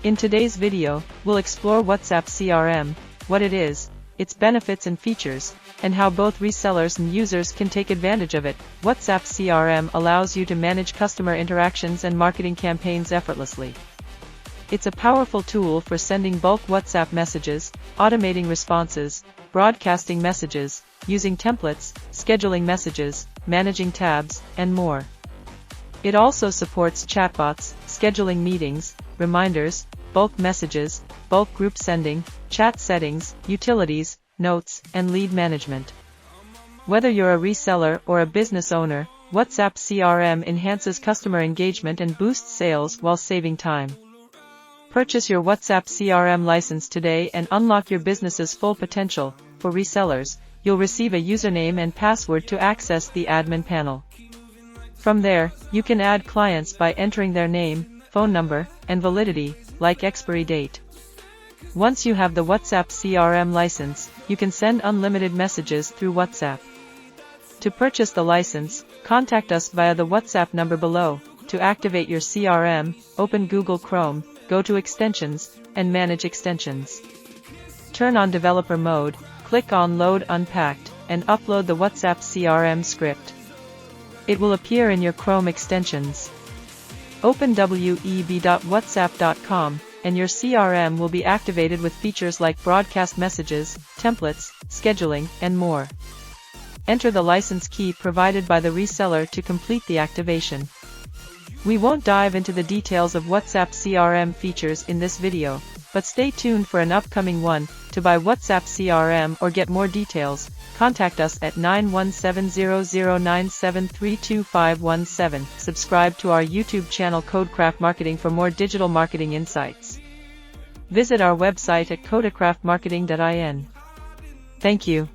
In today's video, we'll explore WhatsApp CRM, what it is, its benefits and features, and how both resellers and users can take advantage of it. WhatsApp CRM allows you to manage customer interactions and marketing campaigns effortlessly. It's a powerful tool for sending bulk WhatsApp messages, automating responses, broadcasting messages, using templates, scheduling messages, managing tabs, and more. It also supports chatbots, scheduling meetings, reminders, bulk messages, bulk group sending, chat settings, utilities, notes, and lead management. Whether you're a reseller or a business owner, WhatsApp CRM enhances customer engagement and boosts sales while saving time. Purchase your WhatsApp CRM license today and unlock your business's full potential. For resellers, you'll receive a username and password to access the admin panel. From there, you can add clients by entering their name, phone number, and validity, like expiry date. Once you have the WhatsApp CRM license, you can send unlimited messages through WhatsApp. To purchase the license, contact us via the WhatsApp number below. To activate your CRM, open Google Chrome, go to Extensions, and manage extensions. Turn on developer mode, click on Load Unpacked, and upload the WhatsApp CRM script. It will appear in your Chrome extensions. Open web.whatsapp.com, and your CRM will be activated with features like broadcast messages, templates, scheduling, and more. Enter the license key provided by the reseller to complete the activation. We won't dive into the details of WhatsApp CRM features in this video, but stay tuned for an upcoming one. To buy WhatsApp CRM or get more details, contact us at 917-009732517. Subscribe to our YouTube channel Codecraft Marketing for more digital marketing insights. Visit our website at codecraftmarketing.in. Thank you.